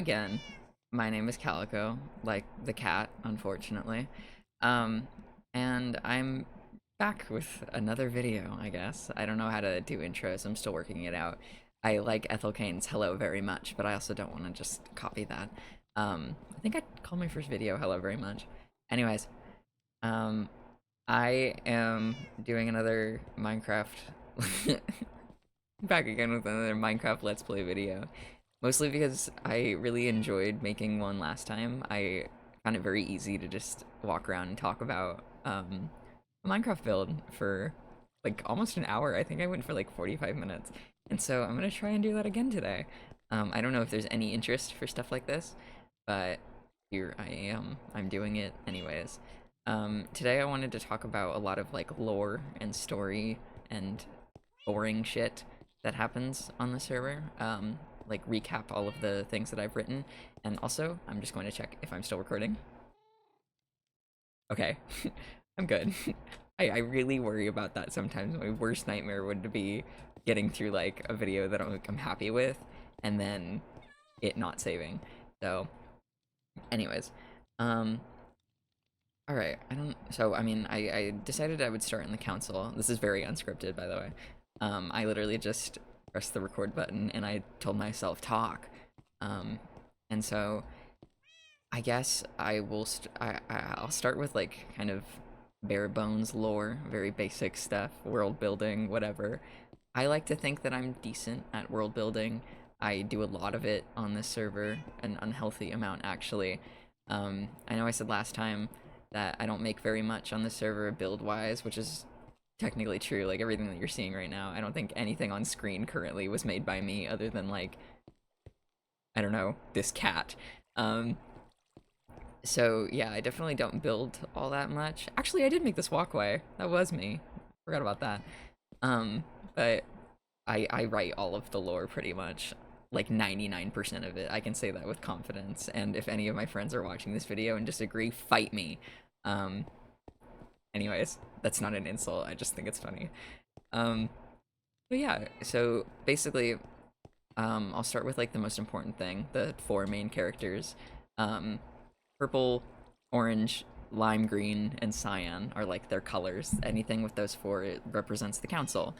again. My name is Calico, like the cat, unfortunately. Um, and I'm back with another video, I guess. I don't know how to do intros, I'm still working it out. I like Ethel Kane's Hello very much, but I also don't want to just copy that. I think I'd call my first video Hello very much. Anyways, um, I am doing another Minecraft back again with another Minecraft Let's Play video. Mostly because I really enjoyed making one last time. I found it very easy to just walk around and talk about a Minecraft build for like almost an hour. I think I went for like 45 minutes. And so I'm gonna try and do that again today. I don't know if there's any interest for stuff like this, but here I am. I'm doing it anyways. Today I wanted to talk about a lot of like lore and story and boring shit that happens on the server. Like recap all of the things that I've written, and also I'm just going to check if I'm still recording. Okay, I'm good. I really worry about that sometimes. My worst nightmare would be getting through like a video that I'm happy with, and then it not saving. So, anyways, um, all right. I mean, I decided I would start in the council. This is very unscripted, by the way. I literally just pressed the record button and I told myself talk. Um, and so I guess I'll start with like kind of bare bones lore, very basic stuff, world building, whatever. I like to think that I'm decent at world building. I do a lot of it on this server, an unhealthy amount actually. I know I said last time that I don't make very much on the server build wise, which is technically true. Like everything that you're seeing right now, I don't think anything on screen currently was made by me other than like, I don't know, this cat. Um, so yeah, I definitely don't build all that much. Actually, I did make this walkway. That was me. Forgot about that. But I write all of the lore pretty much. Like 99% of it. I can say that with confidence. And if any of my friends are watching this video and disagree, fight me. Um, Anyways, that's not an insult. I just think it's funny. Um, but yeah, so basically, I'll start with like the most important thing, the four main characters. Um, Purple, orange, lime green, and cyan are like their colors. Anything with those four, it represents the council.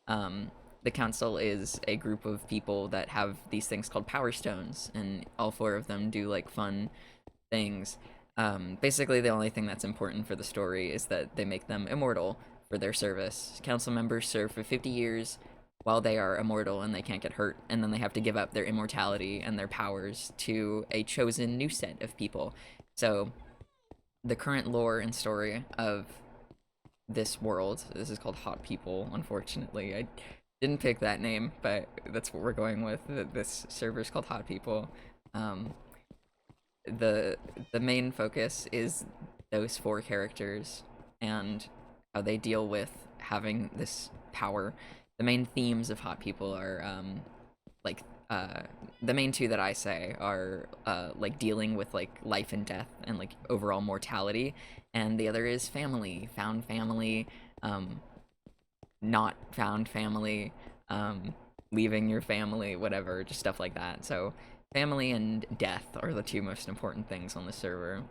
The council is a group of people that have these things called power stones, and all four of them do like fun things. Basically, the only thing that's important for the story is that they make them immortal for their service. Council members serve for 50 years while they are immortal and they can't get hurt, and then they have to give up their immortality and their powers to a chosen new set of people. So, the current lore and story of this world, this is called Hot People, unfortunately. I didn't pick that name, but that's what we're going with. This server is called Hot People. Um, the the main focus is those four characters and how they deal with having this power. The main themes of Hot People are like the main two that I say are like dealing with like life and death and like overall mortality, and the other is family, found family, not found family, leaving your family, whatever, just stuff like that. So family and death are the two most important things on the server.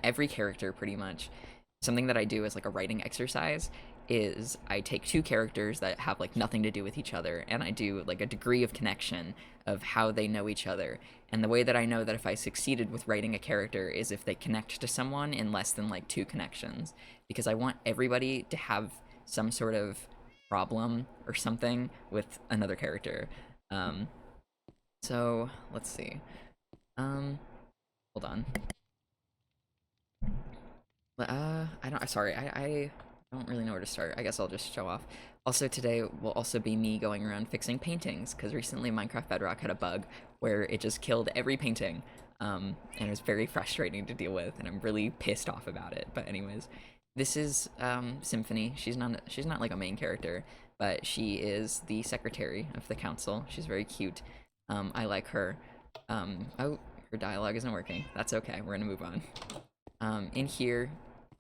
Every character, pretty much. Something that I do as like a writing exercise is I take two characters that have like nothing to do with each other, and I do like a degree of connection of how they know each other. And the way that I know that if I succeeded with writing a character is if they connect to someone in less than like two connections, because I want everybody to have some sort of problem or something with another character. Um, so let's see. Hold on. I don't. Sorry, I don't really know where to start. I guess I'll just show off. Also, today will also be me going around fixing paintings, because recently Minecraft Bedrock had a bug where it just killed every painting, and it was very frustrating to deal with, and I'm really pissed off about it. But anyways, this is Symphony. She's not like a main character, but she is the secretary of the council. She's very cute. I like her. Oh, her dialogue isn't working. That's okay. We're gonna move on. In here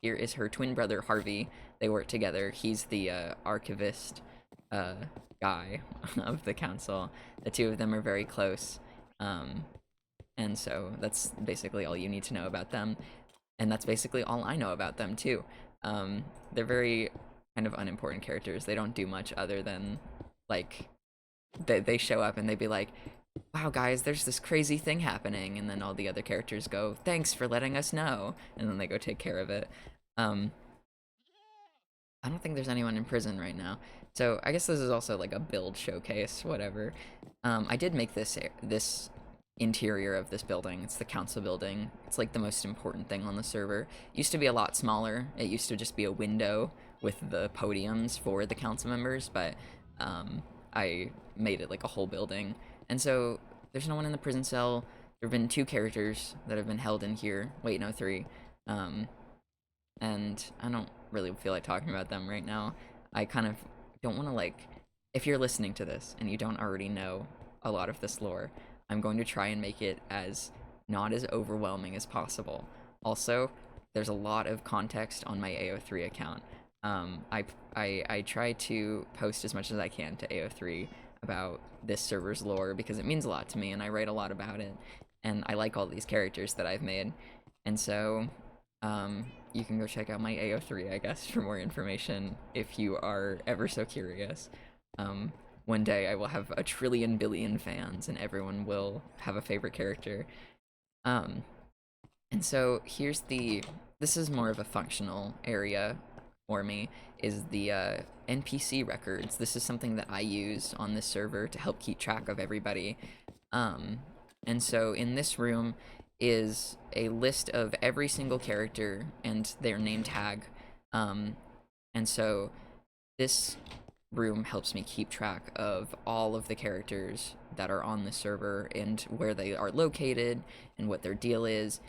is her twin brother Harvey. They work together. He's the archivist guy of the council. The two of them are very close. and so that's basically all you need to know about them, and that's basically all I know about them too. They're very kind of unimportant characters. They don't do much other than like they show up and they'd be like, wow guys, there's this crazy thing happening, and then all the other characters go, thanks for letting us know, and then they go take care of it. um I don't think there's anyone in prison right now, so I guess this is also like a build showcase, whatever. I did make this interior of this building. It's the council building. It's like the most important thing on the server. It used to be a lot smaller. It used to just be a window with the podiums for the council members, but I made it like a whole building. And so there's no one in the prison cell. There have been 2 characters that have been held in here. Wait, no, 3. And I don't really feel like talking about them right now. I kind of don't want to, like, if you're listening to this and you don't already know a lot of this lore, I'm going to try and make it as not as overwhelming as possible. Also, there's a lot of context on my AO3 account. I try to post as much as I can to AO3 about this server's lore because it means a lot to me and I write a lot about it, and I like all these characters that I've made. And so you can go check out my AO3, I guess, for more information if you are ever so curious. One day I will have a trillion billion fans and everyone will have a favorite character. And so this is more of a functional area for me, is the NPC records. This is something that I use on this server to help keep track of everybody. And so in this room is a list of every single character and their name tag. And so this room helps me keep track of all of the characters that are on the server and where they are located and what their deal is.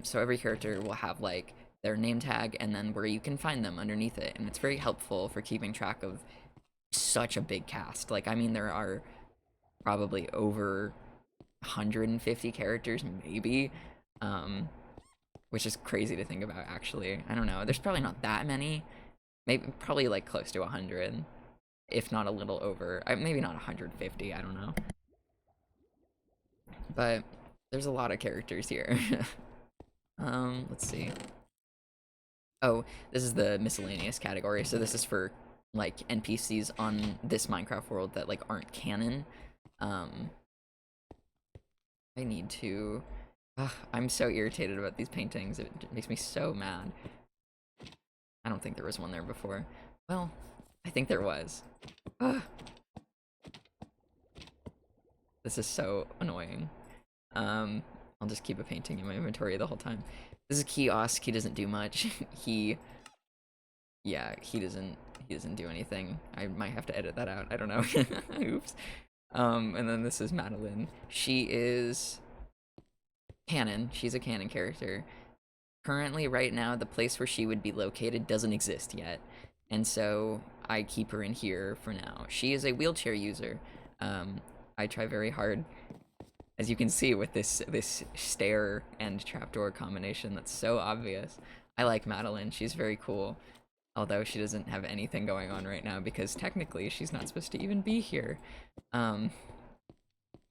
So every character will have like their name tag and then where you can find them underneath it, and it's very helpful for keeping track of such a big cast. Like, I mean, there are probably over 150 characters, maybe, which is crazy to think about, actually. I don't know. There's probably not that many. Maybe probably like close to 100, if not a little over. Maybe not 150. I don't know. But there's a lot of characters here. Let's see. Oh, this is the miscellaneous category. So this is for like NPCs on this Minecraft world that like aren't canon. I need to. I'm so irritated about these paintings. It makes me so mad. I don't think there was one there before. Well, I think there was. This is so annoying. I'll just keep a painting in my inventory the whole time. This is Kiosk. He doesn't do much. he doesn't do anything. I might have to edit that out. I don't know. Oops. And then this is Madeline. She is canon. She's a canon character. Currently, right now, the place where she would be located doesn't exist yet, and so I keep her in here for now. She is a wheelchair user. I try very hard, as you can see with this stair and trapdoor combination that's so obvious. I like Madeline. She's very cool, although she doesn't have anything going on right now because technically she's not supposed to even be here.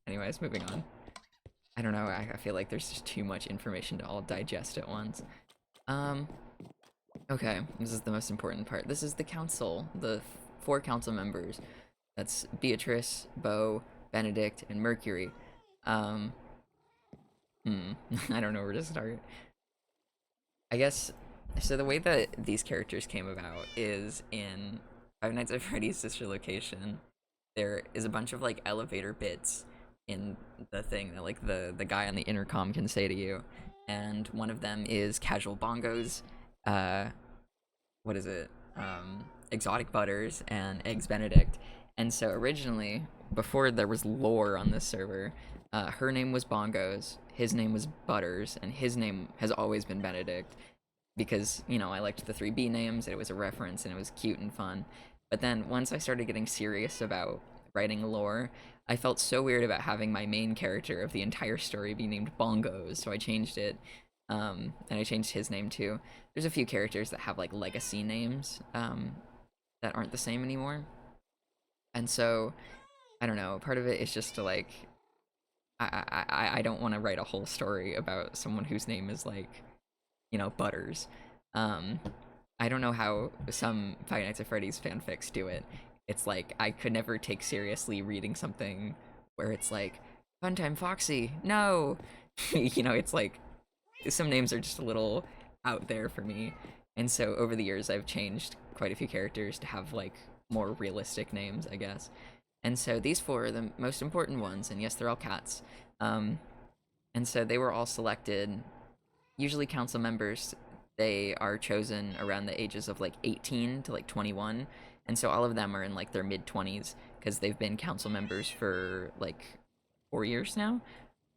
Anyways, moving on. I don't know, I feel like there's just too much information to all digest at once. Okay, this is the most important part. This is the council, the 4 council members. That's Beatrice, Beau, Benedict, and Mercury. I don't know where to start. I guess, so the way that these characters came about is in Five Nights at Freddy's Sister Location. There is a bunch of like elevator bits in the thing that like the guy on the intercom can say to you, and one of them is Casual Bongos, what is it, Exotic Butters, and Eggs Benedict. And so originally, before there was lore on this server, her name was Bongos, his name was Butters, and his name has always been Benedict, because, you know, I liked the 3B names, and it was a reference, and it was cute and fun. But then once I started getting serious about writing lore, I felt so weird about having my main character of the entire story be named Bongos, so I changed it, and I changed his name too. There's a few characters that have like legacy names that aren't the same anymore, and so I don't know. Part of it is just to like, I don't want to write a whole story about someone whose name is like, Butters. Um, I don't know how some Five Nights at Freddy's fanfics do it. It's like I could never take seriously reading something where it's like Funtime Foxy. No, it's like some names are just a little out there for me. And so over the years, I've changed quite a few characters to have like more realistic names, I guess. And so these four are the most important ones, and yes, they're all cats. Um, and so they were all selected. Usually, council members, they are chosen around the ages of like 18 to like 21. And so all of them are in like their mid 20s because they've been council members for like 4 years now.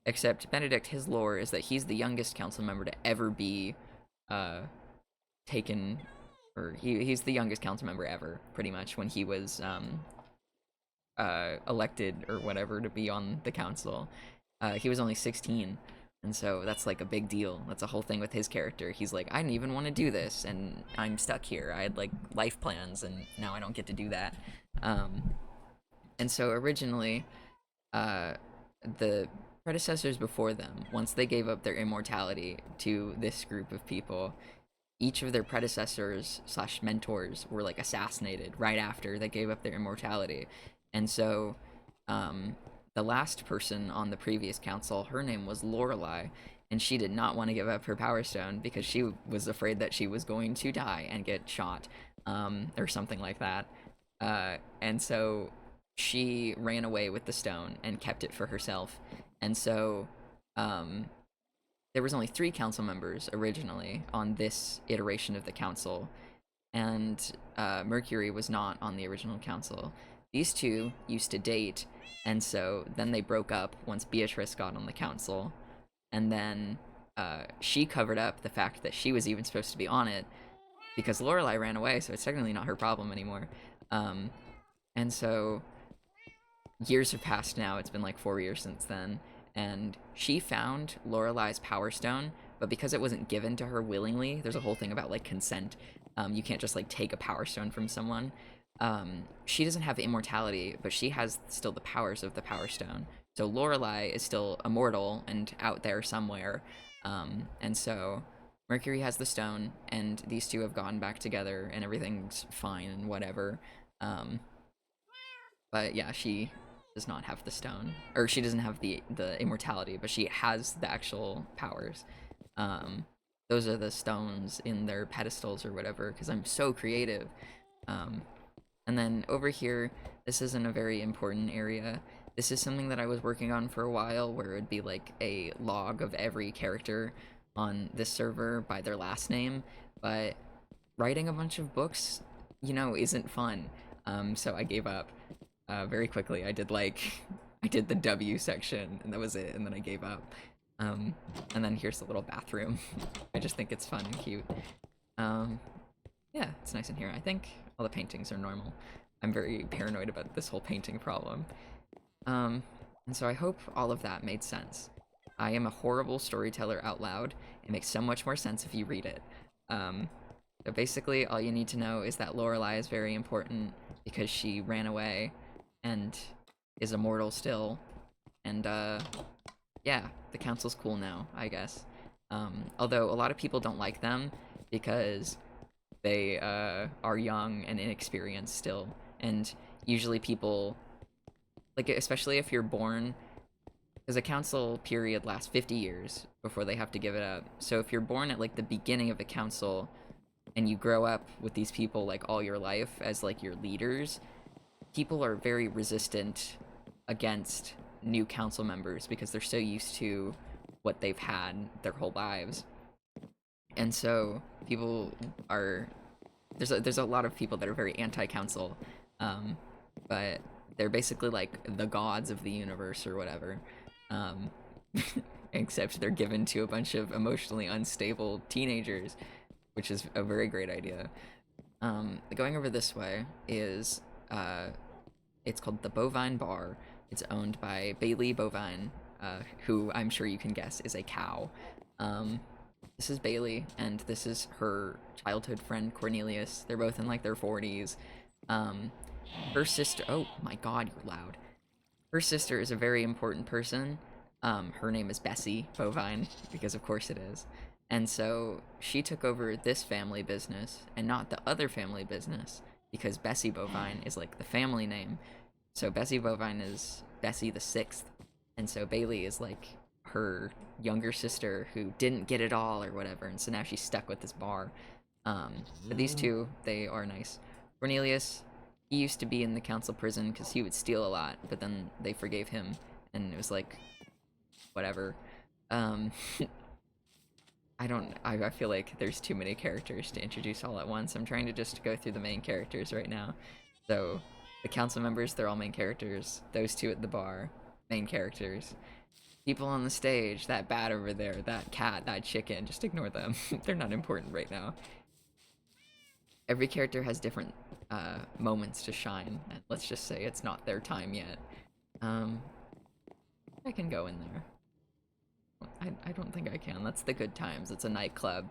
Except Benedict, his lore is that he's the youngest council member to ever be uh, taken, or he's the youngest council member ever, pretty much, when he was elected or whatever to be on the council. He was only 16, and so that's like a big deal. That's a whole thing with his character. He's like, I didn't even want to do this, and I'm stuck here. I had like life plans, and now I don't get to do that. And so originally, the predecessors before them, once they gave up their immortality to this group of people, each of their predecessors slash mentors were like assassinated right after they gave up their immortality. And so the last person on the previous council, her name was Lorelei, and she did not want to give up her power stone because she was afraid that she was going to die and get shot, or something like that. And so she ran away with the stone and kept it for herself. And so there was only 3 council members originally on this iteration of the council, and Mercury was not on the original council. These two used to date, and so then they broke up once Beatrice got on the council, and then she covered up the fact that she was even supposed to be on it because Lorelei ran away, so it's technically not her problem anymore. And so years have passed now. It's been like 4 years since then, and she found Lorelei's power stone, but because it wasn't given to her willingly, there's a whole thing about like consent. You can't just like take a power stone from someone. She doesn't have immortality, but she has still the powers of the power stone. So Lorelei is still immortal and out there somewhere. And so Mercury has the stone, and these two have gone back together, and everything's fine and whatever. But yeah, she does not have the stone, or she doesn't have the immortality, but she has the actual powers. Those are the stones in their pedestals or whatever, because I'm so creative. And then over here, this isn't a very important area. This is something that I was working on for a while, where it'd be like a log of every character on this server by their last name, but writing a bunch of books, isn't fun. So I gave up very quickly. I did the W section, and that was it, and then I gave up. And then here's the little bathroom. I just think it's fun and cute. Yeah, it's nice in here. I think all the paintings are normal. I'm very paranoid about this whole painting problem. And so I hope all of that made sense. I am a horrible storyteller out loud. It makes so much more sense if you read it. So basically, all you need to know is that Lorelei is very important because she ran away and is immortal still. And yeah, the council's cool now, I guess. Although a lot of people don't like them because they are young and inexperienced still. And usually people, like, especially if you're born, because a council period lasts 50 years before they have to give it up. So if you're born at like the beginning of the council and you grow up with these people like all your life as like your leaders, people are very resistant against new council members because they're so used to what they've had their whole lives. And so people are, there's a lot of people that are very anti-council, but they're basically like the gods of the universe or whatever. Except they're given to a bunch of emotionally unstable teenagers, which is a very great idea. Going over this way is, it's called the Bovine Bar. It's owned by Bailey Bovine, who I'm sure you can guess is a cow. This is Bailey, and this is her childhood friend Cornelius. They're both in like their 40s. Her sister, oh my god, you're loud. Her sister is a very important person, Her name is Bessie Bovine, because of course it is. And so she took over this family business and not the other family business, because Bessie Bovine is like the family name. So Bessie Bovine is Bessie the sixth, and so Bailey is like her younger sister who didn't get it all or whatever, and so now she's stuck with this bar. But these two, they are nice. Cornelius, he used to be in the council prison because he would steal a lot, but then they forgave him, and it was like, whatever. Um, I feel like there's too many characters to introduce all at once. I'm trying to just go through the main characters right now. So, the council members, they're all main characters. Those two at the bar, main characters. People on the stage, that bat over there, that cat, that chicken, just ignore them. They're not important right now. Every character has different moments to shine, and let's just say it's not their time yet. I can go in there. I don't think I can. That's the Good Times. It's a nightclub.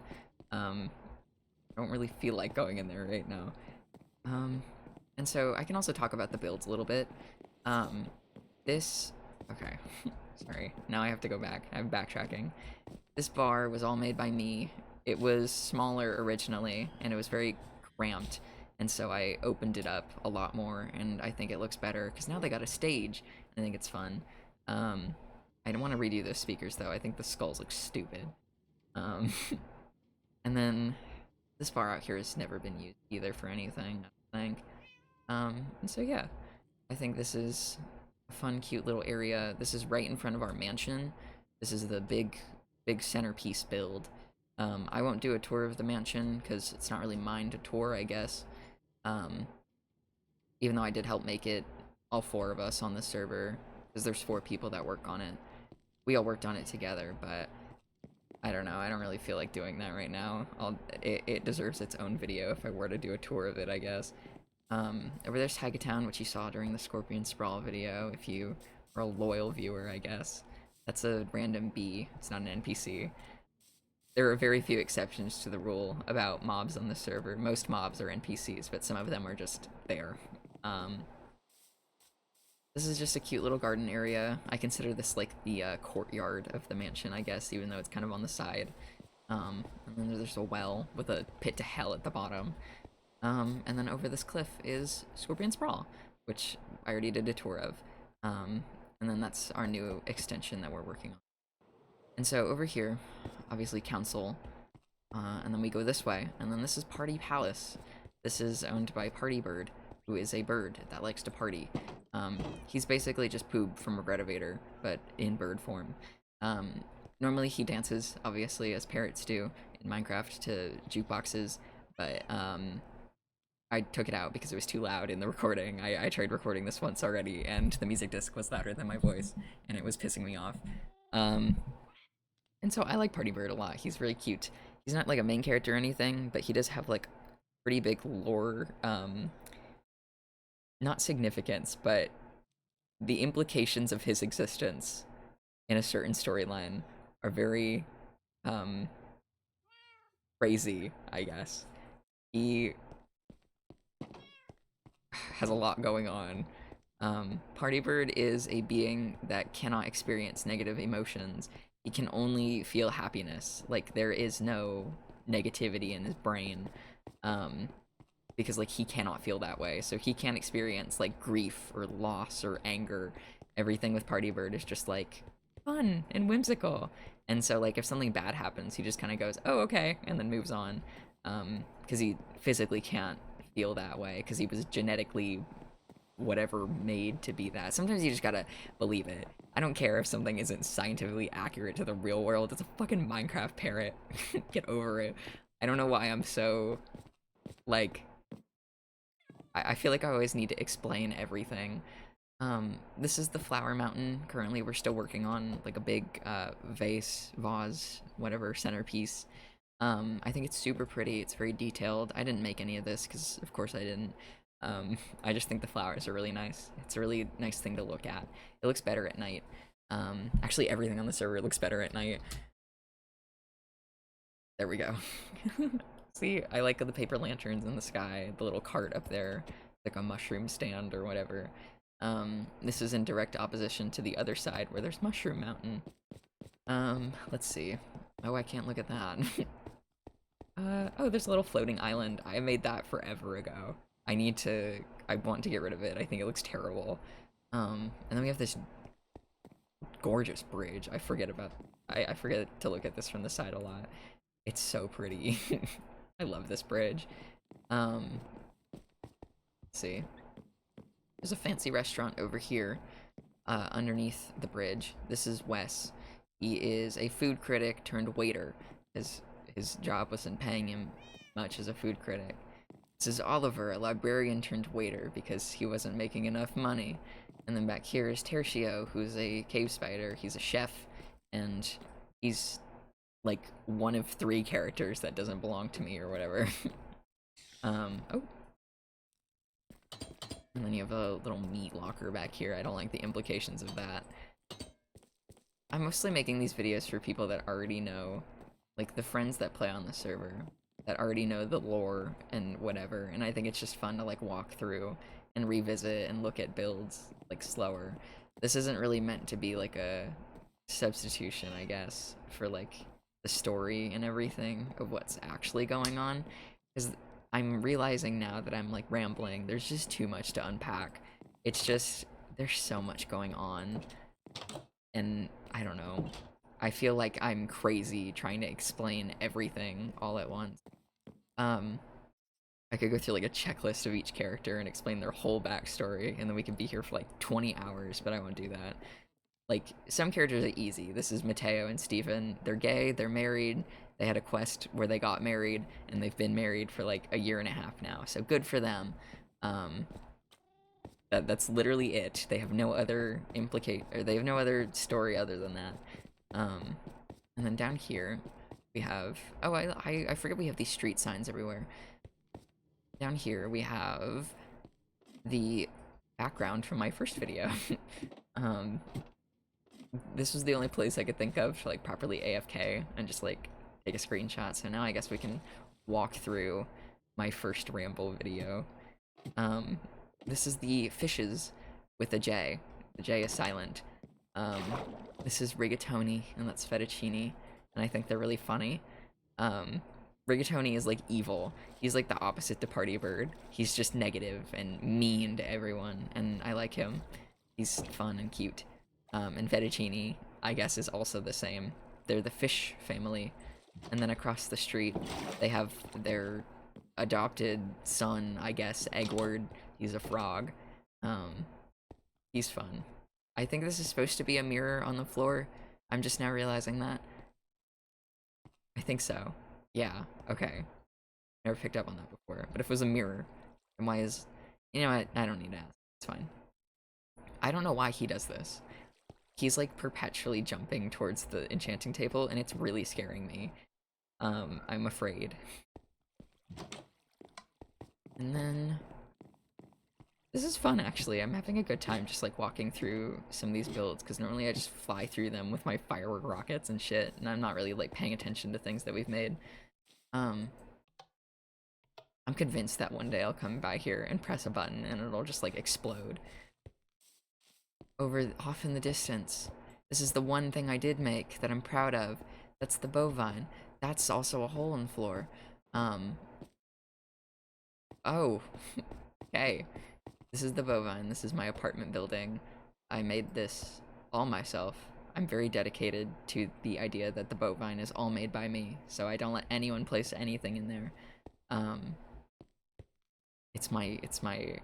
I don't really feel like going in there right now. And so I can also talk about the builds a little bit. Okay, sorry. Now I have to go back. I'm backtracking. This bar was all made by me. It was smaller originally, and it was very cramped. And so I opened it up a lot more, and I think it looks better, because now they got a stage. I think it's fun. I don't want to redo those speakers, though. I think the skulls look stupid. And then this bar out here has never been used either for anything, I think. And so yeah, I think this is a fun, cute little area. This is right in front of our mansion. This is the big centerpiece build. I won't do a tour of the mansion because it's not really mine to tour, I guess. Even though I did help make it, all 4 of us on the server, because there's 4 people that work on it. We all worked on it together, but I don't know. I don't really feel like doing that right now. It deserves its own video if I were to do a tour of it, I guess. Over there's Hagatown, which you saw during the Scorpion Sprawl video, if you are a loyal viewer, I guess. That's a random bee. It's not an NPC. There are very few exceptions to the rule about mobs on the server. Most mobs are NPCs, but some of them are just there. This is just a cute little garden area. I consider this like the courtyard of the mansion, I guess, even though it's kind of on the side. And then there's a well with a pit to hell at the bottom. And then over this cliff is Scorpion Sprawl, which I already did a tour of. And then that's our new extension that we're working on. And so over here, obviously Council, and then we go this way, and then this is Party Palace. This is owned by Party Bird, who is a bird that likes to party. He's basically just Poob from a Renovator, but in bird form. Normally he dances, obviously, as parrots do in Minecraft to jukeboxes, but I took it out because it was too loud in the recording. I tried recording this once already, and the music disc was louder than my voice, and it was pissing me off. And so I like Party Bird a lot. He's really cute. He's not like a main character or anything, but he does have like pretty big lore, not significance, but the implications of his existence in a certain storyline are very crazy, I guess. He has a lot going on. Party Bird is a being that cannot experience negative emotions. He can only feel happiness. Like, there is no negativity in his brain. Because, like, he cannot feel that way. So he can't experience, like, grief or loss or anger. Everything with Party Bird is just, like, fun and whimsical. And so, like, if something bad happens, he just kind of goes, oh, okay, and then moves on. Because he physically can't feel that way, because he was genetically whatever made to be that. Sometimes you just gotta believe it. I don't care if something isn't scientifically accurate to the real world. It's a fucking Minecraft parrot. Get over it. I don't know why I'm so, like, I feel like I always need to explain everything. This is the Flower Mountain. Currently we're still working on like a big vase, whatever, centerpiece. I think it's super pretty. It's very detailed. I didn't make any of this because of course I didn't. I just think the flowers are really nice. It's a really nice thing to look at. It looks better at night. Actually everything on the server looks better at night. There we go. See, I like the paper lanterns in the sky, the little cart up there, like a mushroom stand or whatever. This is in direct opposition to the other side where there's Mushroom Mountain. Let's see. Oh, I can't look at that. Oh, there's a little floating island. I made that forever ago. I want to get rid of it. I think it looks terrible. And then we have this gorgeous bridge. I forget to look at this from the side a lot. It's so pretty. I love this bridge. Let's see. There's a fancy restaurant over here, underneath the bridge. This is Wes. He is a food critic turned waiter, as his job wasn't paying him much as a food critic. This is Oliver, a librarian turned waiter, because he wasn't making enough money. And then back here is Tertio, who's a cave spider. He's a chef, and he's like one of 3 characters that doesn't belong to me or whatever. Oh. And then you have a little meat locker back here. I don't like the implications of that. I'm mostly making these videos for people that already know, like the friends that play on the server, that already know the lore and whatever, and I think it's just fun to like walk through and revisit and look at builds like slower. This isn't really meant to be like a substitution, I guess, for like the story and everything of what's actually going on, because I'm realizing now that I'm like rambling. There's just too much to unpack. It's just, there's so much going on, and I don't know. I feel like I'm crazy trying to explain everything all at once. I could go through like a checklist of each character and explain their whole backstory, and then we could be here for like 20 hours, but I won't do that. Like, some characters are easy. This is Mateo and Steven. They're gay, they're married, they had a quest where they got married, and they've been married for like a year and a half now, so good for them. That's literally it. They have no other they have no other story other than that. And then down here, we have, oh, I forget we have these street signs everywhere. Down here, we have the background from my first video. This was the only place I could think of to like properly AFK and just like take a screenshot. So now I guess we can walk through my first ramble video. This is the fishes with a J. The J is silent. This is rigatoni, and that's fettuccine, and I think they're really funny. Rigatoni is like evil. He's like the opposite to Party Bird. He's just negative and mean to everyone, and I like him. He's fun and cute. And fettuccine, I guess, is also the same. They're the fish family. And then across the street, they have their adopted son, I guess, Eggward. He's a frog. He's fun. I think this is supposed to be a mirror on the floor. I'm just now realizing that. I think so. Yeah, okay. Never picked up on that before. But if it was a mirror, then why is... You know what? I don't need to ask. It's fine. I don't know why he does this. He's like perpetually jumping towards the enchanting table, and it's really scaring me. I'm afraid. And then... This is fun, actually. I'm having a good time just like walking through some of these builds, because normally I just fly through them with my firework rockets and shit, and I'm not really like paying attention to things that we've made. I'm convinced that one day I'll come by here and press a button and it'll just like explode. Off in the distance. This is the one thing I did make that I'm proud of. That's the bovine. That's also a hole in the floor. Oh. Okay. This is the bovine. This is my apartment building. I made this all myself. I'm very dedicated to the idea that the bovine is all made by me, so I don't let anyone place anything in there. It's my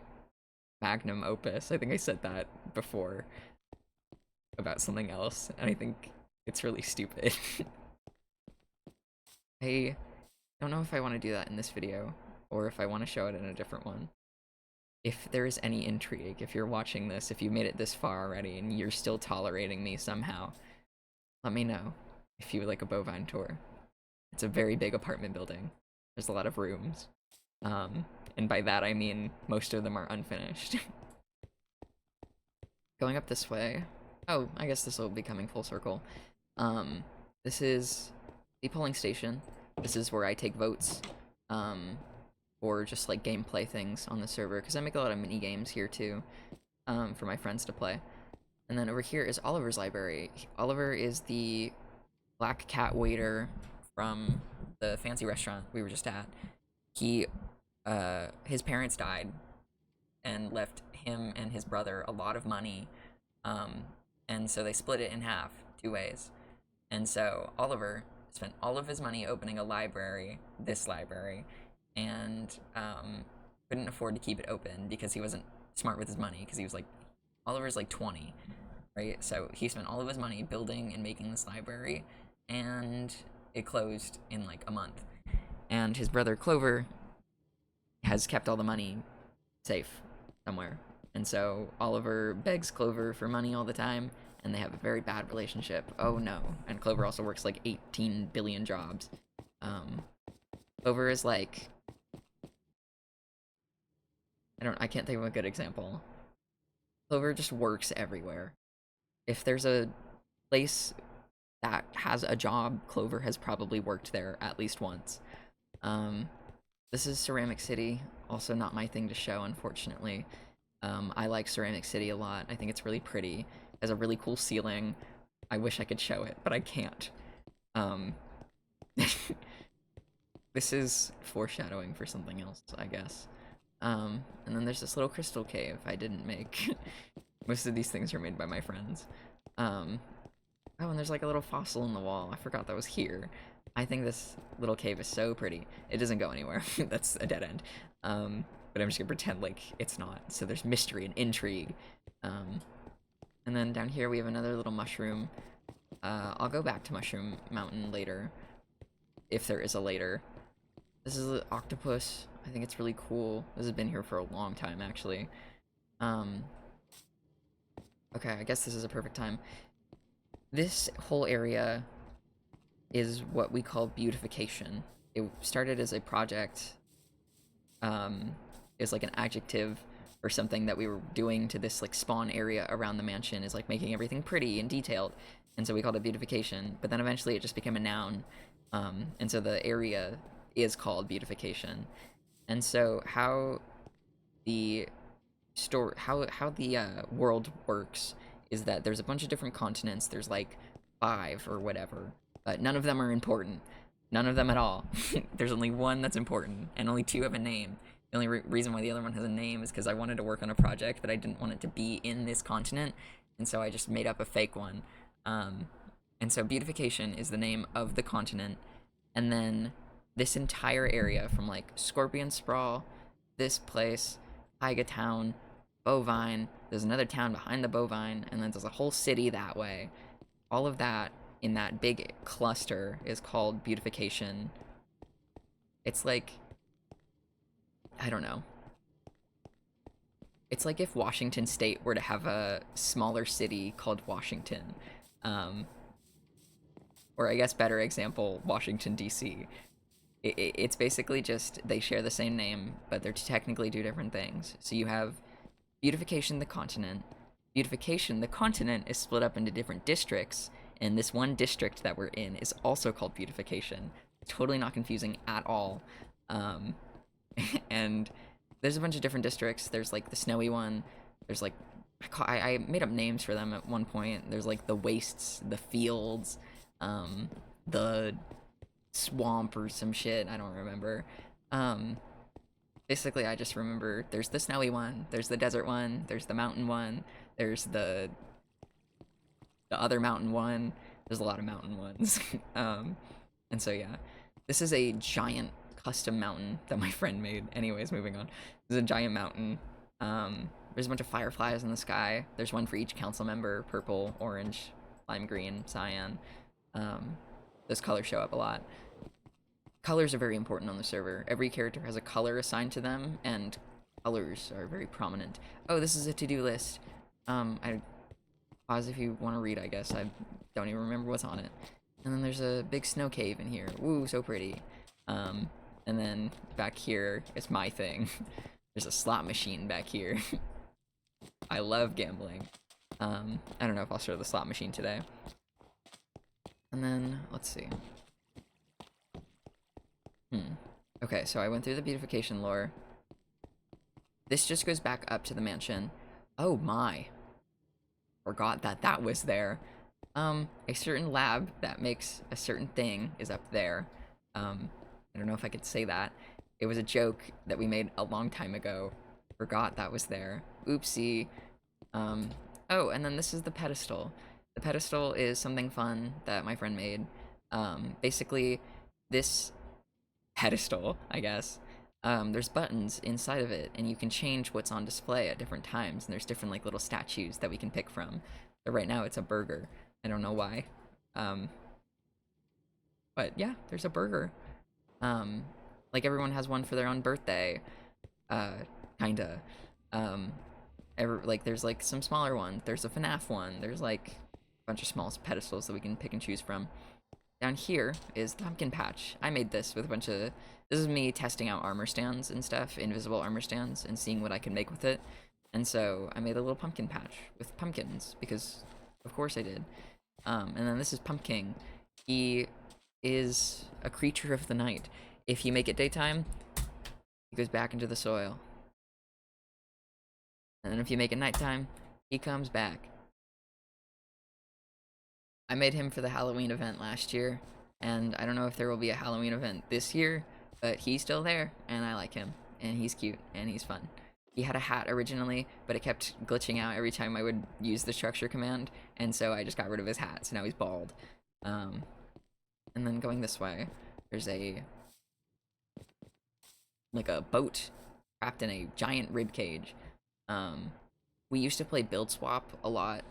magnum opus. I think I said that before about something else, and I think it's really stupid. I don't know if I want to do that in this video, or if I want to show it in a different one. If there is any intrigue, if you're watching this, if you made it this far already, and you're still tolerating me somehow, let me know if you would like a bovine tour. It's a very big apartment building. There's a lot of rooms. And by that I mean most of them are unfinished. Going up this way. Oh, I guess this will be coming full circle. This is the polling station. This is where I take votes, or just like gameplay things on the server, because I make a lot of mini games here too. for my friends to play. And then over here is Oliver's library. Oliver is the black cat waiter from the fancy restaurant we were just at. He, his parents died and left him and his brother a lot of money. And so they split it in half, 2 ways. And so Oliver spent all of his money opening a library, this library, and couldn't afford to keep it open because he wasn't smart with his money, because he was like, Oliver's like 20, right? So he spent all of his money building and making this library, and it closed in like a month. And his brother Clover has kept all the money safe somewhere. And so Oliver begs Clover for money all the time, and they have a very bad relationship. Oh no. And Clover also works like 18 billion jobs. Clover is like, I can't think of a good example. Clover just works everywhere. If there's a place that has a job, Clover has probably worked there at least once. This is Ceramic City, also not my thing to show, unfortunately. I like Ceramic City a lot. I think it's really pretty. It has a really cool ceiling. I wish I could show it, but I can't. This is foreshadowing for something else, I guess. And then there's this little crystal cave I didn't make. Most of these things are made by my friends. Oh, and there's like a little fossil in the wall. I forgot that was here. I think this little cave is so pretty. It doesn't go anywhere. That's a dead end. But I'm just gonna pretend like it's not. So there's mystery and intrigue. And then down here we have another little mushroom. I'll go back to Mushroom Mountain later, if there is a later. This is an octopus. I think it's really cool. This has been here for a long time, actually. Okay, I guess this is a perfect time. This whole area is what we call beautification. It started as a project. Is like an adjective or something that we were doing to this like spawn area around the mansion, is like making everything pretty and detailed. And so we called it beautification, but then eventually it just became a noun. And so the area is called beautification. And so how the world works is that there's a bunch of different continents. There's like 5 or whatever, but none of them are important. None of them at all. There's only one that's important, and only 2 have a name. The only reason why the other one has a name is because I wanted to work on a project, but I didn't want it to be in this continent, and so I just made up a fake one. And so beautification is the name of the continent, and then this entire area from like Scorpion Sprawl, this place, Taiga Town, Bovine, there's another town behind the Bovine, and then there's a whole city that way. All of that in that big cluster is called beautification. It's like, I don't know. It's like if Washington State were to have a smaller city called Washington. Or I guess better example, Washington, D.C. It's basically just they share the same name, but they're technically 2 different things. So you have beautification, the continent. Beautification, the continent, is split up into different districts, and this one district that we're in is also called beautification. Totally not confusing at all. And there's a bunch of different districts. There's like the snowy one. There's like, I made up names for them at one point. There's like the wastes, the fields, the swamp or some shit. I don't remember. Basically, I just remember there's the snowy one, there's the desert one, there's the mountain one, there's the other mountain one. There's a lot of mountain ones. And so yeah, this is a giant custom mountain that my friend made. Anyways, moving on. This is a giant mountain. There's a bunch of fireflies in the sky. There's one for each council member: purple, orange, lime green, cyan. Those colors show up a lot. Colors are very important on the server. Every character has a color assigned to them, and colors are very prominent. Oh, this is a to-do list. I pause if you want to read, I guess. I don't even remember what's on it. And then there's a big snow cave in here. Ooh, so pretty. And then back here is my thing. There's a slot machine back here. I love gambling. I don't know if I'll show the slot machine today. And then, let's see. Okay, so I went through the beautification lore. This just goes back up to the mansion. Oh my. Forgot that that was there. A certain lab that makes a certain thing is up there. I don't know if I could say that. It was a joke that we made a long time ago. Forgot that was there. Oopsie. Um, oh, and then this is the pedestal. The pedestal is something fun that my friend made. Basically, this pedestal, I guess, there's buttons inside of it, and you can change what's on display at different times, and there's different, like, little statues that we can pick from. So right now it's a burger. I don't know why. Um, but yeah, there's a burger. Um, like, everyone has one for their own birthday. Uh, kinda. Um, like, there's, like, some smaller ones. There's a FNAF one. There's, like, a bunch of small pedestals that we can pick and choose from. Down here is the pumpkin patch. I made this with a bunch of... This is me testing out armor stands and stuff, invisible armor stands, and seeing what I can make with it. And so I made a little pumpkin patch with pumpkins, because of course I did. And then this is Pumpkin. He is a creature of the night. If you make it daytime, he goes back into the soil. And then if you make it nighttime, he comes back. I made him for the Halloween event last year, and I don't know if there will be a Halloween event this year, but he's still there, and I like him, and he's cute, and he's fun. He had a hat originally, but it kept glitching out every time I would use the structure command, and so I just got rid of his hat, so now he's bald. And then going this way, there's like a boat trapped in a giant rib cage. We used to play build swap a lot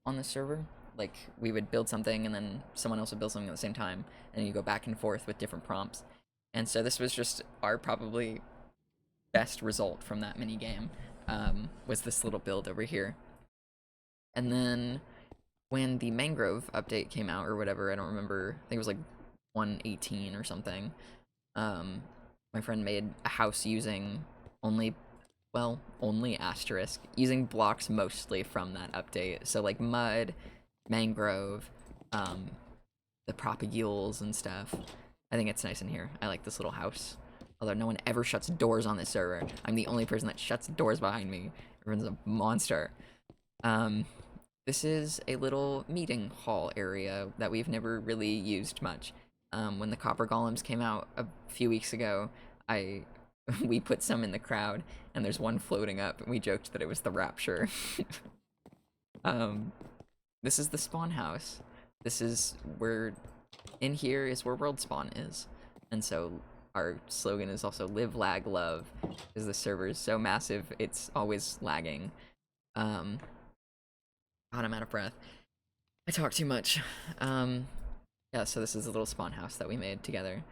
on the server. Like, we would build something and then someone else would build something at the same time, and you go back and forth with different prompts. And so this was just our probably best result from that mini game, was this little build over here. And then when the mangrove update came out or whatever, I don't remember, I think it was like 118 or something, my friend made a house using only, well, only asterisk, using blocks mostly from that update. So like mud, mangrove, the propagules and stuff. I think it's nice in here. I like this little house. Although no one ever shuts doors on this server. I'm the only person that shuts doors behind me. Everyone's a monster. This is a little meeting hall area that we've never really used much. When the copper golems came out a few weeks ago, we put some in the crowd, and there's one floating up, and we joked that it was the Rapture. This is the spawn house. This is where, in here is where world spawn is. And so our slogan is also live, lag, love, because the server is so massive, it's always lagging. God, I'm out of breath. I talk too much. Yeah, so this is a little spawn house that we made together.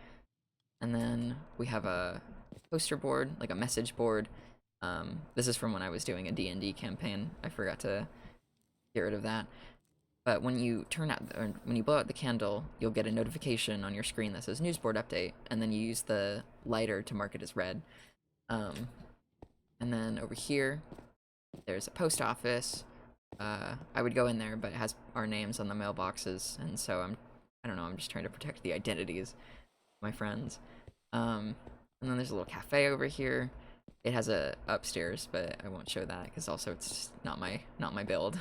And then we have a poster board, like a message board. This is from when I was doing a D&D campaign. I forgot to get rid of that. But when you when you blow out the candle, you'll get a notification on your screen that says news board update, and then you use the lighter to mark it as red. And then over here, there's a post office. I would go in there, but it has our names on the mailboxes, and so I don't know, I'm just trying to protect the identities of my friends. And then there's a little cafe over here. It has a upstairs, but I won't show that because also it's just not my build.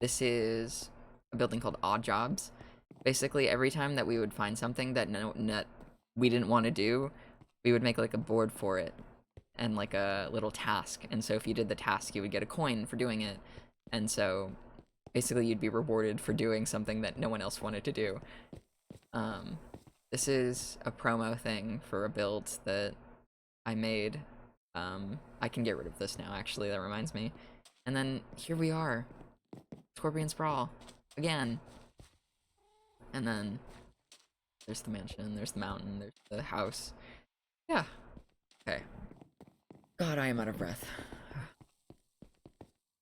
This is a building called Odd Jobs. Basically, every time that we would find something that we didn't want to do, we would make like a board for it and like a little task. And so if you did the task, you would get a coin for doing it. And so basically you'd be rewarded for doing something that no one else wanted to do. This is a promo thing for a build that I made. I can get rid of this now, actually, that reminds me. And then here we are. Scorpion Sprawl. Again. And then there's the mansion, there's the mountain, there's the house. Yeah. Okay. God, I am out of breath.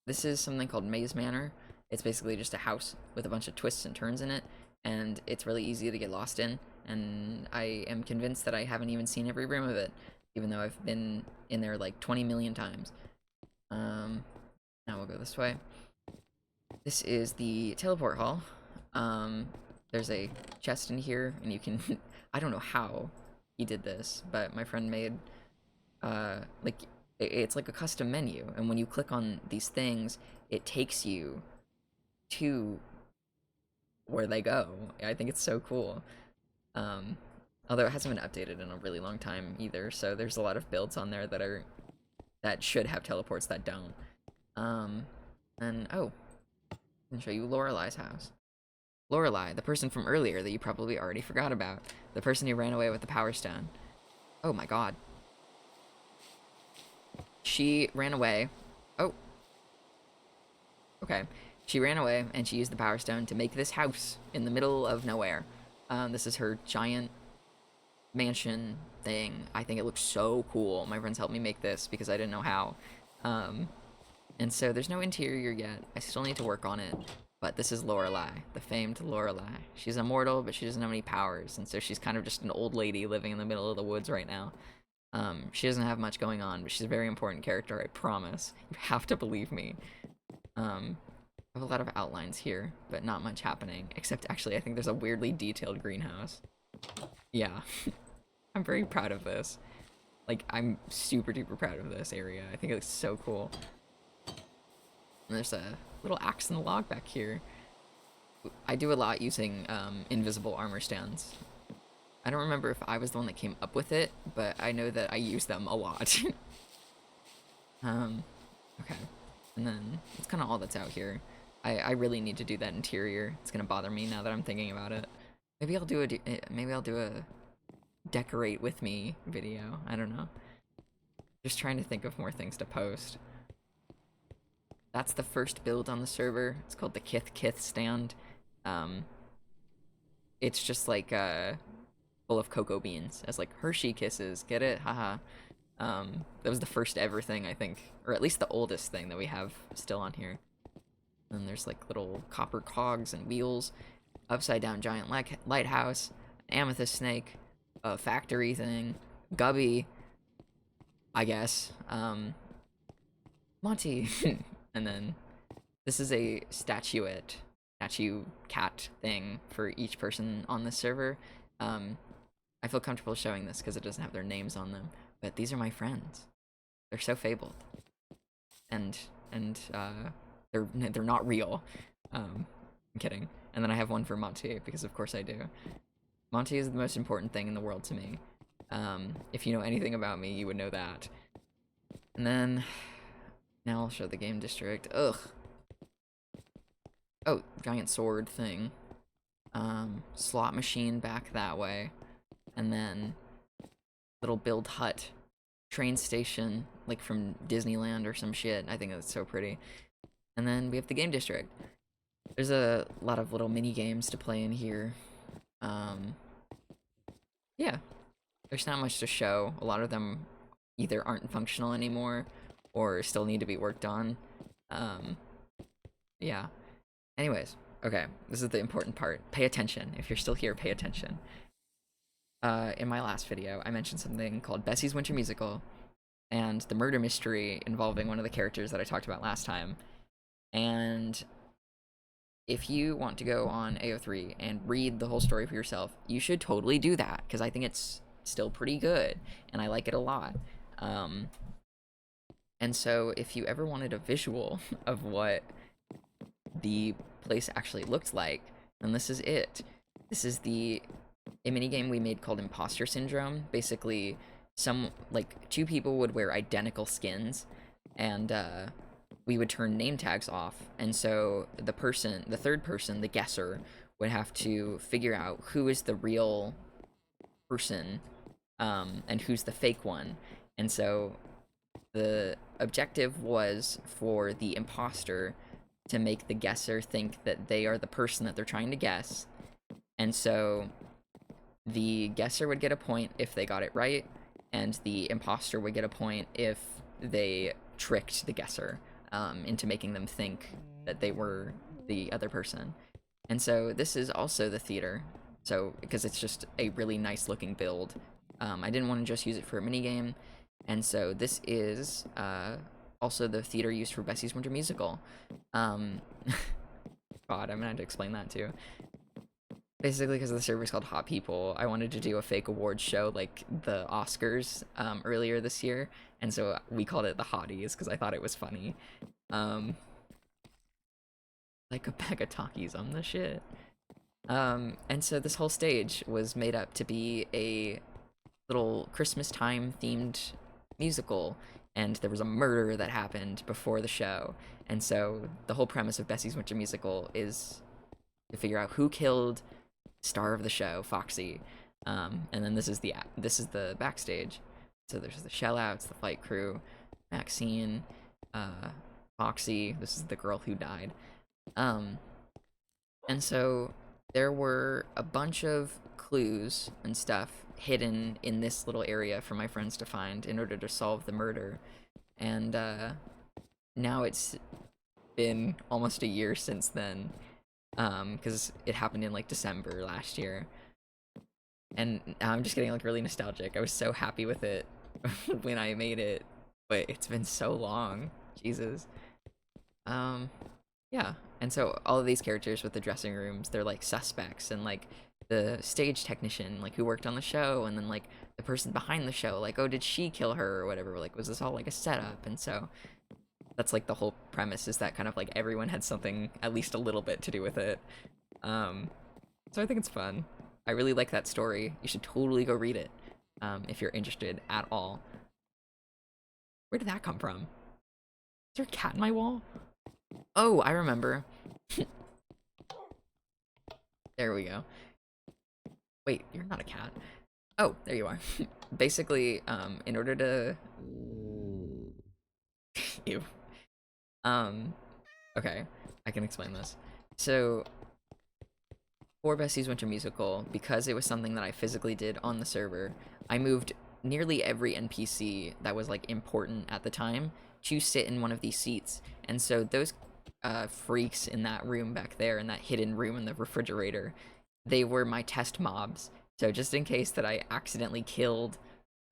This is something called Maze Manor. It's basically just a house with a bunch of twists and turns in it, and it's really easy to get lost in, and I am convinced that I haven't even seen every room of it, even though I've been in there like 20 million times. Now we'll go this way. This is the teleport hall. There's a chest in here, and you can... I don't know how he did this, but my friend made, like, it's like a custom menu, and when you click on these things, it takes you to where they go. I think it's so cool. Um, Although it hasn't been updated in a really long time either, so there's a lot of builds on there that should have teleports that don't. Um, and oh, I can show you Lorelai's house. Lorelai, the person from earlier that you probably already forgot about, the person who ran away with the Power Stone. Oh my God. She ran away. Oh. Okay. She ran away and she used the Power Stone to make this house in the middle of nowhere. This is her giant mansion thing. I think it looks so cool. My friends helped me make this because I didn't know how. And so there's no interior yet. I still need to work on it. But this is Lorelai, the famed Lorelai. She's immortal, but she doesn't have any powers, and so she's kind of just an old lady living in the middle of the woods right now. She doesn't have much going on, but she's a very important character, I promise. You have to believe me. I have a lot of outlines here, but not much happening, except actually I think there's a weirdly detailed greenhouse. Yeah, I'm very proud of this. Like, I'm super duper proud of this area. I think it looks so cool. And there's a little axe in the log back here. I do a lot using invisible armor stands. I don't remember if I was the one that came up with it, but I know that I use them a lot. Okay. And then that's kind of all that's out here. I really need to do that interior. It's gonna bother me now that I'm thinking about it. Maybe I'll do a decorate with me video. I don't know. Just trying to think of more things to post. That's the first build on the server. It's called the Kith Kith stand. It's just like full of cocoa beans as like Hershey kisses. Get it? Haha. That was the first ever thing, I think, or at least the oldest thing that we have still on here. And there's like little copper cogs and wheels, upside down giant lighthouse, an amethyst snake, a factory thing, Gubby, I guess. Monty. And then this is a statue cat thing for each person on this server. I feel comfortable showing this because it doesn't have their names on them, but these are my friends. They're so fabled, and they're not real. I'm kidding. And then I have one for Monty because of course I do. Monty is the most important thing in the world to me. If you know anything about me, you would know that. And then now I'll show the game district. Ugh. Oh, giant sword thing. Slot machine back that way. And then little build hut. Train station, like from Disneyland or some shit. I think that's so pretty. And then we have the game district. There's a lot of little mini games to play in here. Yeah. There's not much to show. A lot of them either aren't functional anymore or still need to be worked on. Yeah. Anyways, okay, this is the important part. Pay attention. If you're still here, pay attention. In my last video, I mentioned something called Bessie's Winter Musical and the murder mystery involving one of the characters that I talked about last time. And if you want to go on AO3 and read the whole story for yourself, you should totally do that, because I think it's still pretty good, and I like it a lot. And so if you ever wanted a visual of what the place actually looked like, then this is it. This is a minigame we made called Imposter Syndrome. Basically, two people would wear identical skins, and we would turn name tags off, and so the third person, the guesser, would have to figure out who is the real person, and who's the fake one. And so the objective was for the imposter to make the guesser think that they are the person that they're trying to guess. And so the guesser would get a point if they got it right, and the imposter would get a point if they tricked the guesser into making them think that they were the other person. And so this is also the theater, so because it's just a really nice looking build. I didn't want to just use it for a minigame, and so this is also the theater used for Bessie's Winter Musical. God, I'm gonna have to explain that too. basically because the server's called Hot People, I wanted to do a fake awards show like the Oscars earlier this year, and so we called it the Hotties because I thought it was funny. Um, like a bag of Takis on the shit. And so this whole stage was made up to be a little Christmas time themed musical, and there was a murder that happened before the show. And so the whole premise of Bessie's Winter Musical is to figure out who killed star of the show, Foxy. And then this is the backstage. So there's the shell outs, the flight crew, Maxine, Foxy. This is the girl who died. And so there were a bunch of clues and stuff hidden in this little area for my friends to find in order to solve the murder. And now it's been almost a year since then, because it happened in like December last year. And now I'm just getting like really nostalgic. I was so happy with it when I made it, but it's been so long. Jesus. Yeah. And so all of these characters with the dressing rooms, they're like suspects, and like the stage technician, like who worked on the show, and then like the person behind the show, like, oh, did she kill her or whatever? Like, was this all like a setup? And so that's like the whole premise, is that kind of like everyone had something at least a little bit to do with it. So I think it's fun. I really like that story. You should totally go read it, if you're interested at all. Where did that come from? Is there a cat in my wall? Oh, I remember. There we go. Wait, you're not a cat. Oh, there you are. Basically, in order to... Ew. Okay, I can explain this. So, for Bessie's Winter Musical, because it was something that I physically did on the server, I moved nearly every NPC that was like important at the time to sit in one of these seats. And so those freaks in that room back there, in that hidden room in the refrigerator, they were my test mobs. So just in case that I accidentally killed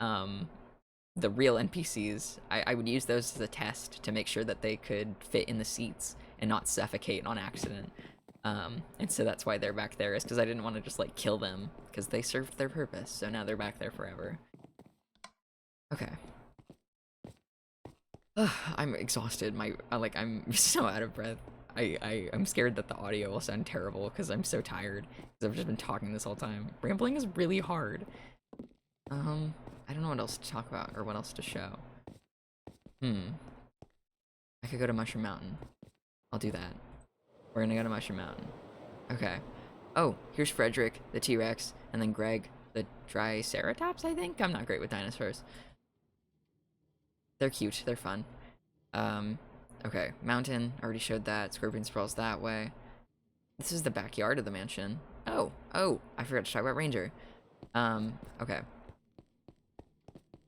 the real NPCs, I would use those as a test to make sure that they could fit in the seats and not suffocate on accident. And so that's why they're back there, is because I didn't want to just like kill them, because they served their purpose. So now they're back there forever. Okay. I'm exhausted. I'm so out of breath. I'm scared that the audio will sound terrible because I'm so tired, because I've just been talking this whole time. Rambling is really hard. I don't know what else to talk about or what else to show. I could go to Mushroom Mountain. I'll do that. We're gonna go to Mushroom Mountain. Okay. Oh, here's Frederick, the T-Rex, and then Greg, the Triceratops, I think? I'm not great with dinosaurs. They're cute. They're fun. Okay. Mountain. Already showed that. Scorpion sprawls that way. This is the backyard of the mansion. Oh. I forgot to talk about Ranger. Okay.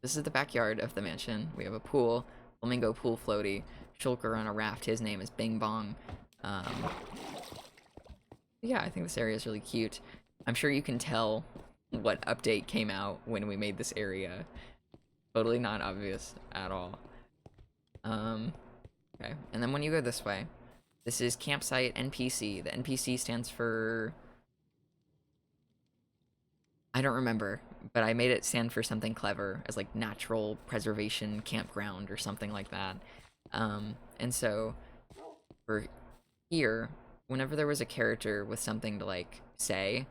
This is the backyard of the mansion. We have a pool. Flamingo pool floaty. Shulker on a raft. His name is Bing Bong. Yeah, I think this area is really cute. I'm sure you can tell what update came out when we made this area. Totally not obvious at all. Okay, and then when you go this way, this is campsite NPC. The NPC stands for... I don't remember, but I made it stand for something clever, as like Natural Preservation Campground or something like that. And so for here, whenever there was a character with something to like say,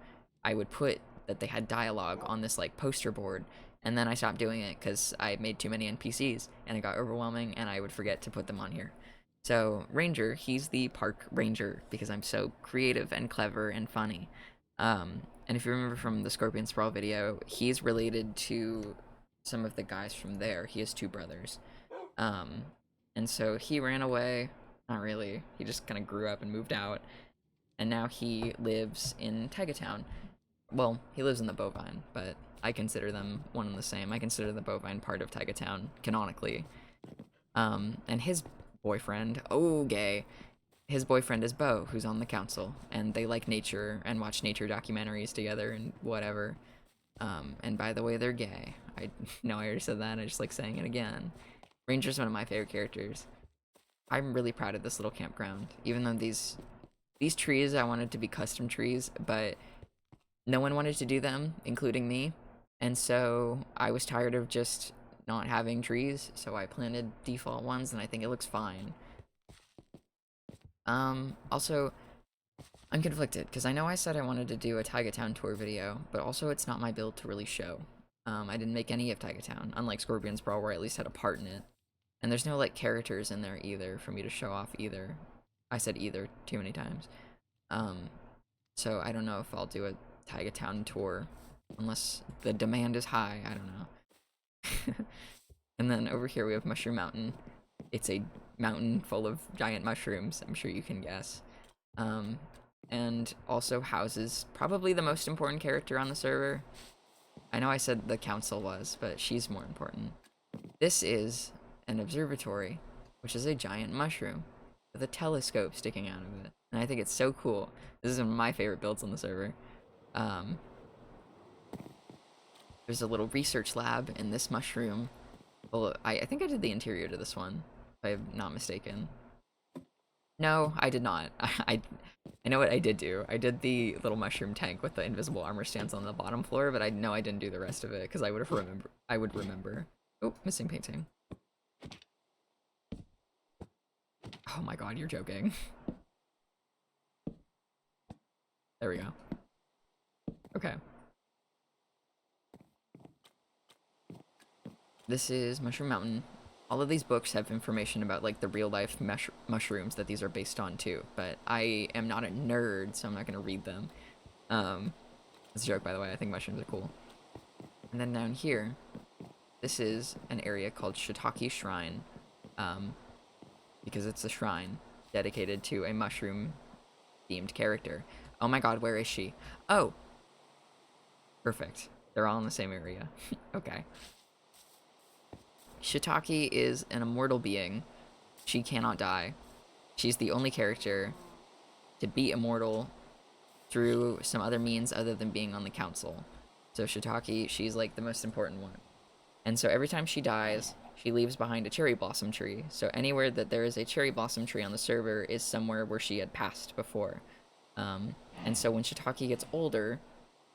I would put that they had dialogue on this like poster board, and then I stopped doing it because I made too many NPCs and it got overwhelming and I would forget to put them on here. So Ranger, he's the park ranger because I'm so creative and clever and funny. And if you remember from the Scorpion Sprawl video, he's related to some of the guys from there. He has two brothers. And so he ran away. Not really. He just kind of grew up and moved out. And now he lives in Tegatown. Well, he lives in the Bovine, but I consider them one and the same. I consider the Bovine part of Tegatown, canonically. And his boyfriend, oh, gay. His boyfriend is Bo, who's on the council, and they like nature and watch nature documentaries together and whatever. And by the way, they're gay. I know I already said that, I just like saying it again. Ranger's one of my favorite characters. I'm really proud of this little campground, even though these trees, I wanted to be custom trees, but no one wanted to do them, including me. And so I was tired of just not having trees, so I planted default ones, and I think it looks fine. Also, I'm conflicted, because I know I said I wanted to do a Taiga Town tour video, but also it's not my build to really show. I didn't make any of Taiga Town, unlike Scorpion's Brawl, where I at least had a part in it. And there's no, like, characters in there either for me to show off either. I said either too many times. So I don't know if I'll do a Taiga Town tour, unless the demand is high, I don't know. And then over here we have Mushroom Mountain. It's a mountain full of giant mushrooms, I'm sure you can guess. And also houses probably the most important character on the server. I know I said the council was, but she's more important. This is an observatory, which is a giant mushroom with a telescope sticking out of it. And I think it's so cool. This is one of my favorite builds on the server. There's a little research lab in this mushroom. Well, I think I did the interior to this one, if I'm not mistaken. No, I did not. I know what I did do. I did the little mushroom tank with the invisible armor stands on the bottom floor, but I know I didn't do the rest of it because I would remember. Oh, missing painting. Oh my god, you're joking. There we go. Okay. This is Mushroom Mountain. All of these books have information about, like, the real-life mushrooms that these are based on, too. But I am not a nerd, so I'm not gonna read them. It's a joke, by the way. I think mushrooms are cool. And then down here, this is an area called Shiitake Shrine. Because it's a shrine dedicated to a mushroom-themed character. Oh my god, where is she? Oh! Perfect. They're all in the same area. Okay. Shiitake is an immortal being. She cannot die. She's the only character to be immortal through some other means other than being on the council. So Shiitake, she's like the most important one. And so every time she dies, she leaves behind a cherry blossom tree. So anywhere that there is a cherry blossom tree on the server is somewhere where she had passed before. And so when Shiitake gets older,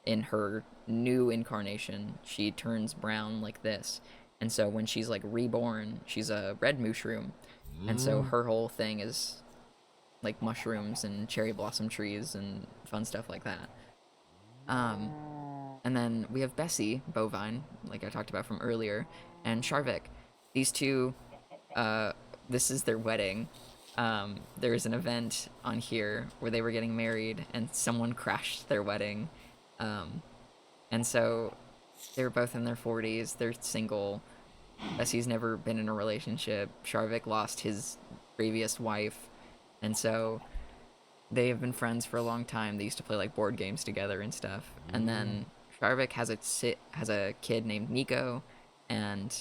in her new incarnation, she turns brown like this. And so when she's, like, reborn, she's a red mushroom. And so her whole thing is, like, mushrooms and cherry blossom trees and fun stuff like that. And then we have Bessie, Bovine, like I talked about from earlier, and Sharvik. These two, this is their wedding. There is an event on here where they were getting married, and someone crashed their wedding. And so they were both in their 40s. They're single. Bessie's never been in a relationship. Sharvik lost his previous wife, and so they have been friends for a long time. They used to play, like, board games together and stuff. And then Sharvik has a kid named Nico, and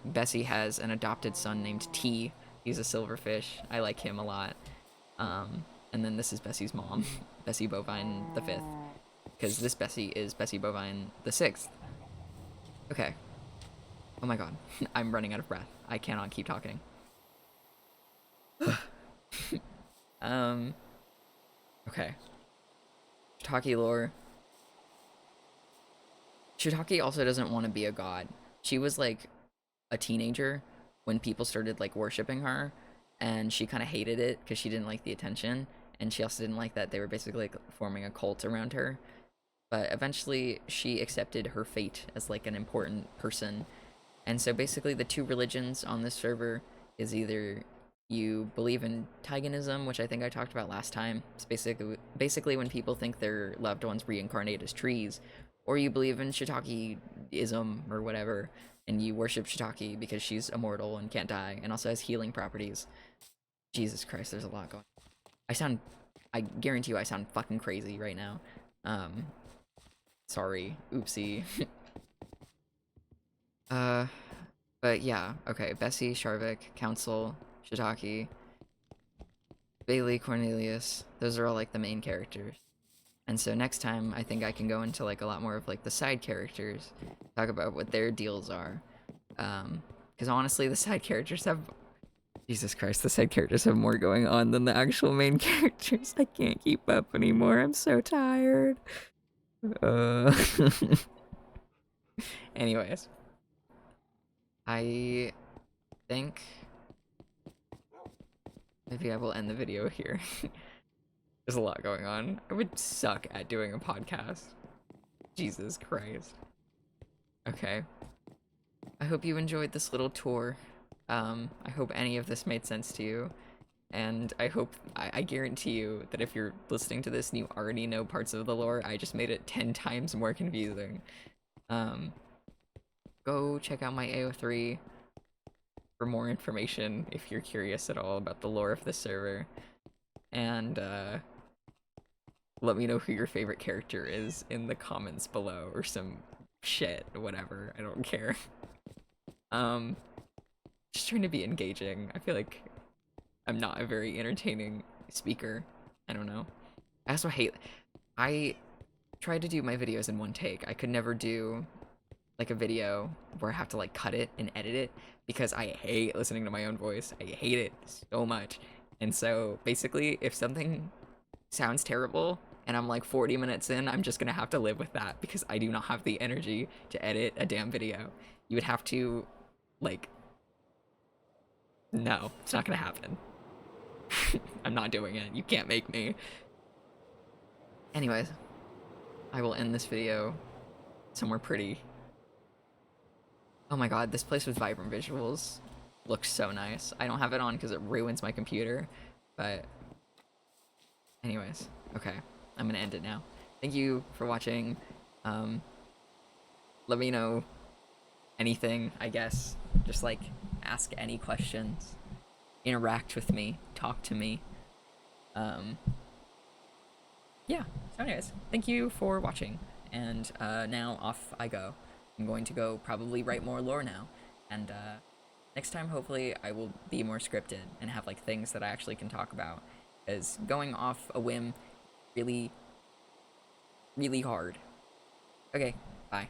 Bessie has an adopted son named T. He's a silverfish. I like him a lot. And then this is Bessie's mom, Bessie Bovine the 5th. Because this Bessie is Bessie Bovine the 6th. Okay. Oh my god. I'm running out of breath. I cannot keep talking. Okay. Shiitake lore. Shiitake also doesn't want to be a god. She was, like, a teenager when people started, like, worshipping her, and she kind of hated it because she didn't like the attention, and she also didn't like that they were basically, like, forming a cult around her. But eventually she accepted her fate as, like, an important person. And so basically the two religions on this server is either you believe in Taiganism, which I think I talked about last time. It's basically when people think their loved ones reincarnate as trees, or you believe in Shiitake-ism or whatever, and you worship Shiitake because she's immortal and can't die, and also has healing properties. Jesus Christ, there's a lot going on. I guarantee you I sound fucking crazy right now. Sorry, oopsie. But yeah, okay, Bessie, Sharvik, Council, Shiitake, Bailey, Cornelius, those are all, like, the main characters. And so next time, I think I can go into, like, a lot more of, like, the side characters, talk about what their deals are. Because honestly, the side characters have... Jesus Christ, the side characters have more going on than the actual main characters. I can't keep up anymore, I'm so tired. Uh, anyways, I think maybe I will end the video here. There's a lot going on. I would suck at doing a podcast. Jesus Christ. Okay. I hope you enjoyed this little tour. I hope any of this made sense to you. And I guarantee you that if you're listening to this and you already know parts of the lore, I just made it 10 times more confusing. Go check out my AO3 for more information if you're curious at all about the lore of this server. And, let me know who your favorite character is in the comments below, or some shit, whatever, I don't care. Just trying to be engaging. I feel like I'm not a very entertaining speaker. I don't know. I also hate, I tried to do my videos in one take. I could never do like a video where I have to like cut it and edit it because I hate listening to my own voice. I hate it so much. And so basically, if something sounds terrible and I'm like 40 minutes in, I'm just gonna have to live with that because I do not have the energy to edit a damn video. You would have to, like, no, it's not gonna happen. I'm not doing it. You can't make me. Anyways, I will end this video somewhere pretty. Oh my god, this place with vibrant visuals looks so nice. I don't have it on because it ruins my computer, but anyways, okay, I'm gonna end it now. Thank you for watching. Let me know anything, I guess. Just like ask any questions, interact with me, talk to me. Yeah, so anyways, thank you for watching, and now off I go. I'm going to go probably write more lore now, and next time hopefully I will be more scripted and have like things that I actually can talk about, because going off a whim really, really hard. Okay, bye.